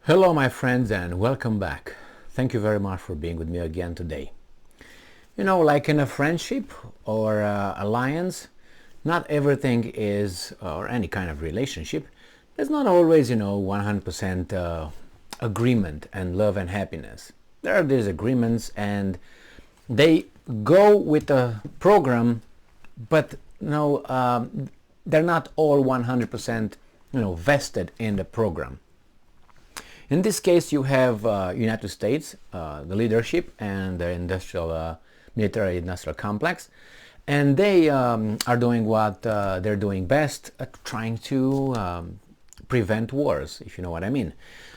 Hello my friends and welcome back. Thank you very much for being with me again today. Like in a friendship or alliance, not everything is, or any kind of relationship, there's not always, 100% agreement and love and happiness. There are disagreements and they go with a program, but they're not all 100% vested in the program. In this case, you have United States, the leadership and the military-industrial complex, and they are doing what they're doing best, trying to prevent wars, if you know what I mean.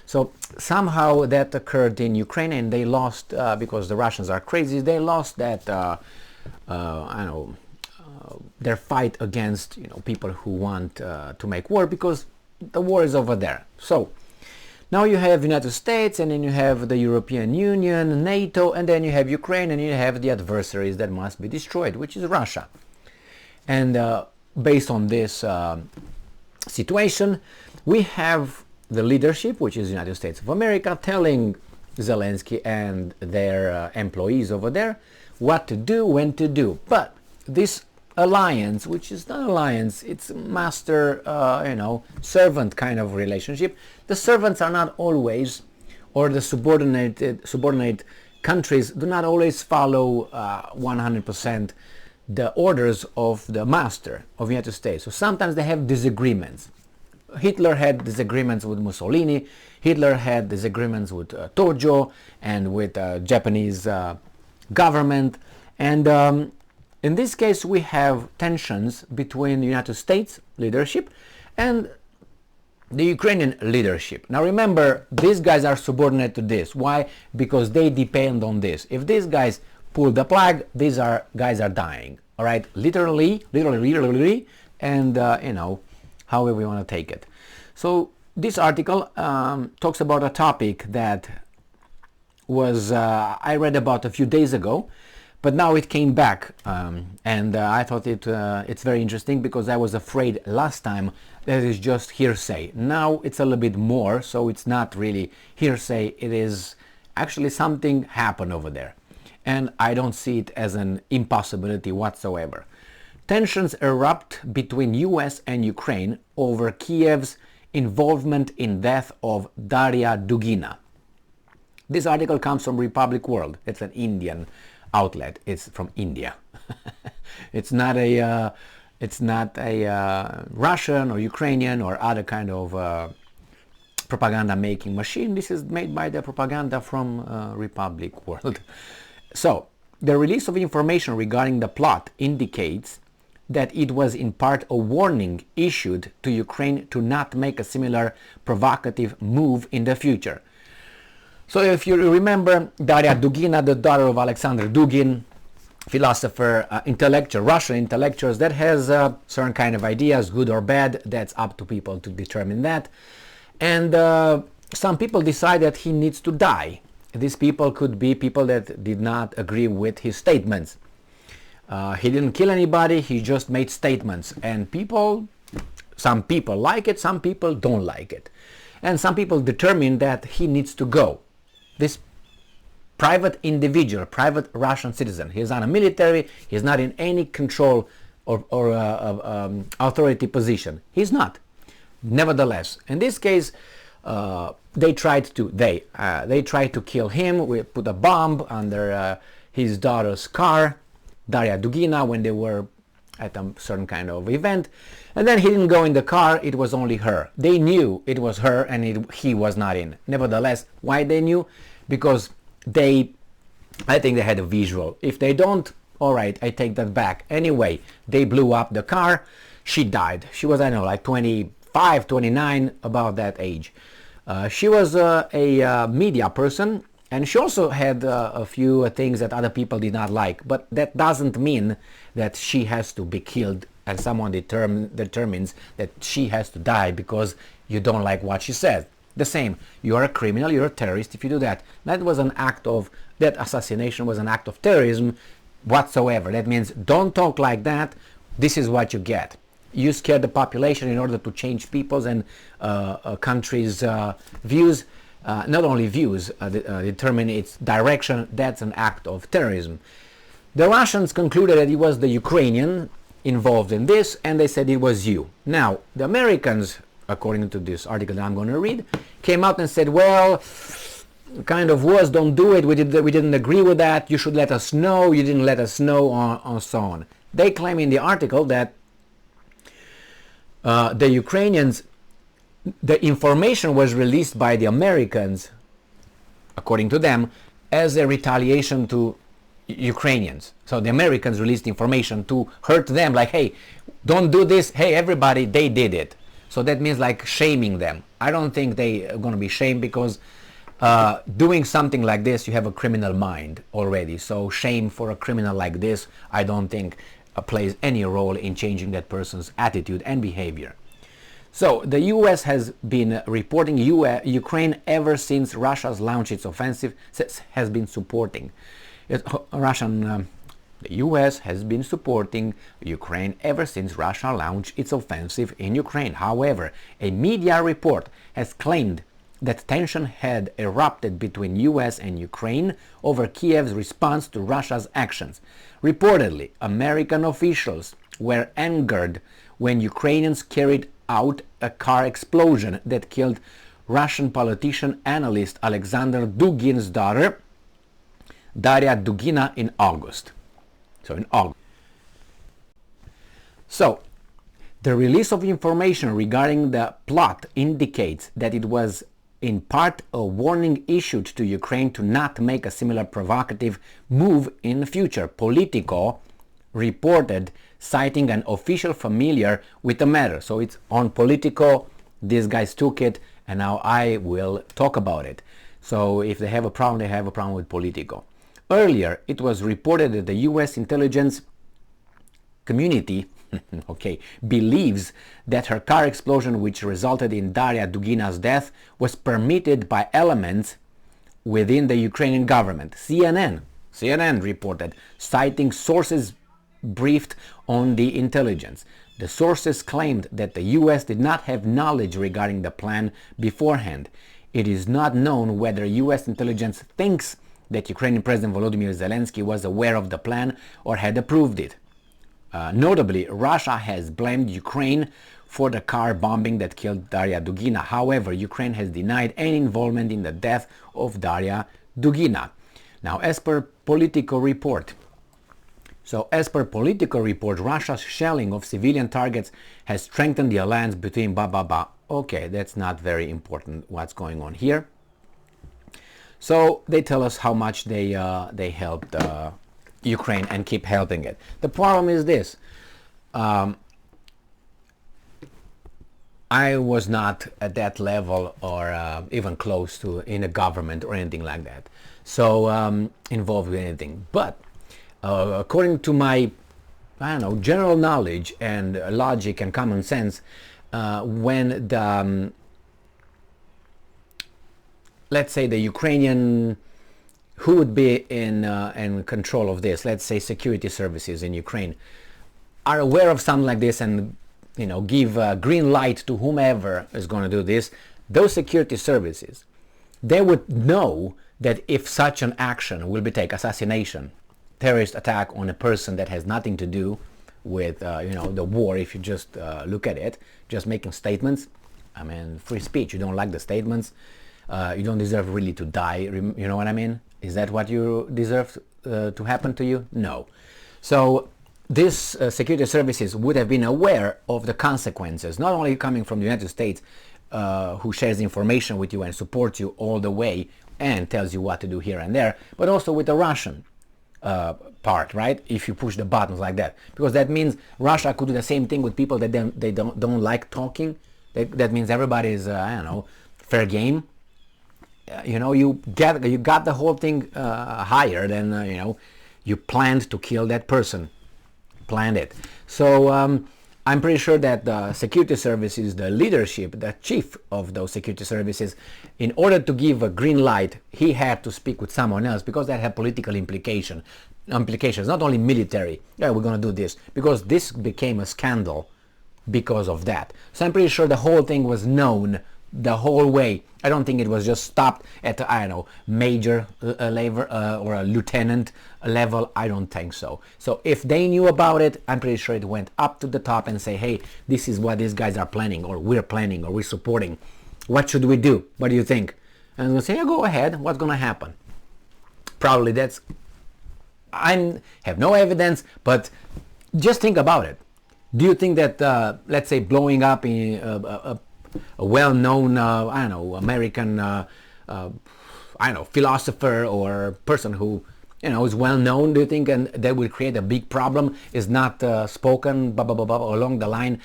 So somehow that occurred in Ukraine, and they lost because the Russians are crazy. They lost that, their fight against people who want to make war, because the war is over there. So now you have United States, and then you have the European Union, NATO, and then you have Ukraine, and you have the adversaries that must be destroyed, which is Russia. And based on this situation, we have the leadership, which is the United States of America, telling Zelensky and their employees over there what to do, when to do. But this alliance, which is not alliance, it's master, servant kind of relationship. The servants are not always, or the subordinate countries do not always follow 100% the orders of the master of the United States. So sometimes they have disagreements. Hitler had disagreements with Mussolini. Hitler had disagreements with Tojo and with Japanese government. And in this case, we have tensions between the United States leadership and the Ukrainian leadership. Now remember, these guys are subordinate to this. Why? Because they depend on this. If these guys pull the plug, guys are dying. All right, literally, and however we want to take it. So this article talks about a topic that was I read about a few days ago. But now it came back, and I thought it's very interesting, because I was afraid last time that it's just hearsay. Now it's a little bit more, so it's not really hearsay. It is actually something happened over there, and I don't see it as an impossibility whatsoever. Tensions erupt between US and Ukraine over Kiev's involvement in death of Darya Dugina. This article comes from Republic World. It's an Indian outlet. It's from India. It's not a Russian or Ukrainian or other kind of propaganda making machine. This is made by the propaganda from Republic World. So the release of information regarding the plot indicates that it was in part a warning issued to Ukraine to not make a similar provocative move in the future. So if you remember, Darya Dugina, the daughter of Alexander Dugin, philosopher, intellectual, Russian intellectuals that has certain kind of ideas, good or bad, that's up to people to determine that. And some people decide that he needs to die. These people could be people that did not agree with his statements. He didn't kill anybody, he just made statements. And some people like it, some people don't like it. And some people determine that he needs to go. This private individual, private Russian citizen, he is not a military, he is not in any control or authority position. He's not. Nevertheless, in this case, they tried to kill him. We put a bomb under his daughter's car, Darya Dugina, when they were at a certain kind of event, and then he didn't go in the car, it was only her. They knew it was her and he was not in. Nevertheless, why they knew? Because I think they had a visual. If they don't, all right, I take that back. Anyway, they blew up the car, she died. She was, I don't know, like 25, 29, about that age. She was a media person, and she also had a few things that other people did not like, but that doesn't mean that she has to be killed and someone determines that she has to die because you don't like what she said. The same, you are a criminal, you're a terrorist if you do that. That assassination was an act of terrorism whatsoever. That means don't talk like that, this is what you get. You scare the population in order to change people's and countries' views. not only views determine its direction, that's an act of terrorism. The Russians concluded that it was the Ukrainian involved in this, and they said it was you. Now, the Americans, according to this article that I'm going to read, came out and said, well, kind of was, don't do it, we didn't agree with that, you should let us know, you didn't let us know, and so on. They claim in the article that the Ukrainians, the information was released by the Americans, according to them, as a retaliation to Ukrainians. So the Americans released information to hurt them, like, hey, don't do this, hey, everybody, they did it. So that means like shaming them. I don't think they are going to be shamed, because doing something like this, you have a criminal mind already. So shame for a criminal like this, I don't think plays any role in changing that person's attitude and behavior. So the US has been reporting Ukraine ever since Russia's launched its offensive, has been supporting it, the US has been supporting Ukraine ever since Russia launched its offensive in Ukraine. However, a media report has claimed that tension had erupted between US and Ukraine over Kiev's response to Russia's actions. Reportedly, American officials were angered when Ukrainians carried out a car explosion that killed Russian politician analyst Alexander Dugin's daughter, Darya Dugina, in August. So, the release of information regarding the plot indicates that it was in part a warning issued to Ukraine to not make a similar provocative move in the future. Politico reported, citing an official familiar with the matter. So it's on Politico, these guys took it, and now I will talk about it. So if they have a problem, they have a problem with Politico. Earlier, it was reported that the US intelligence community believes that her car explosion, which resulted in Darya Dugina's death, was permitted by elements within the Ukrainian government. CNN reported, citing sources briefed on the intelligence. The sources claimed that the US did not have knowledge regarding the plan beforehand. It is not known whether US intelligence thinks that Ukrainian President Volodymyr Zelensky was aware of the plan or had approved it. Notably, Russia has blamed Ukraine for the car bombing that killed Darya Dugina. However, Ukraine has denied any involvement in the death of Darya Dugina. Now, as per Politico report, Russia's shelling of civilian targets has strengthened the alliance between Okay, that's not very important what's going on here. So they tell us how much they helped Ukraine and keep helping it. The problem is this. I was not at that level or even close to in a government or anything like that. So involved with anything. But according to my, general knowledge and logic and common sense, when the, let's say the Ukrainian, who would be in control of this, let's say security services in Ukraine, are aware of something like this and give a green light to whomever is going to do this, those security services, they would know that if such an action will be taken, assassination, terrorist attack on a person that has nothing to do with the war, if you just look at it, just making statements, free speech, you don't like the statements, you don't deserve really to die, you know what I mean? Is that what you deserve to happen to you? No. So these security services would have been aware of the consequences, not only coming from the United States, who shares information with you and supports you all the way and tells you what to do here and there, but also with the Russian part, right? If you push the buttons like that, because that means Russia could do the same thing with people that they don't like talking. That means everybody is fair game. You got the whole thing higher than you planned to kill that person, planned it. So I'm pretty sure that the security services, the leadership, the chief of those security services, in order to give a green light, he had to speak with someone else, because that had political implications, not only military. Yeah, we're going to do this, because this became a scandal because of that. So I'm pretty sure the whole thing was known the whole way. I don't think it was just stopped at, I don't know, major level or a lieutenant level. I don't think so. So if they knew about it, I'm pretty sure it went up to the top and say, hey, this is what these guys are planning, or we're planning, or we're supporting. What should we do? What do you think? And I'm going to say, yeah, go ahead. What's going to happen? Probably that's... I have no evidence, but just think about it. Do you think that, let's say, blowing up in a well-known, I don't know, American, I don't know, philosopher or person who, you know, is well-known, do you think, and that will create a big problem, is not spoken, blah, blah, blah, blah, along the line,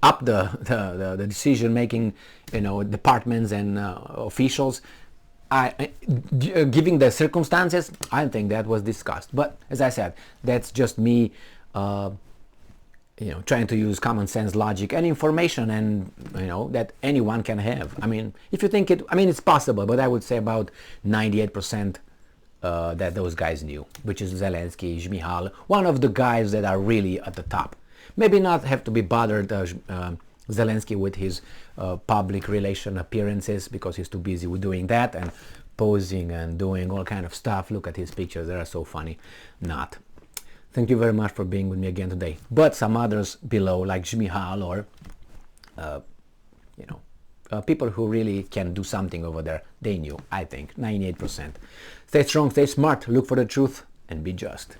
up the decision-making, you know, departments and officials? Giving the circumstances, I don't think that was discussed. But as I said, that's just me, you know, trying to use common sense, logic, and information, and you know that anyone can have. I mean, if you think it, I mean, it's possible, but I would say about 98% that those guys knew, which is Zelensky, Zmihal, one of the guys that are really at the top. Maybe not have to be bothered. Zelensky with his public relation appearances, because he's too busy with doing that and posing and doing all kind of stuff. Look at his pictures, they are so funny. Not. Thank you very much for being with me again today. But some others below, like Zmihal or you know, people who really can do something over there, they knew, I think, 98%. Stay strong, stay smart, look for the truth, and be just.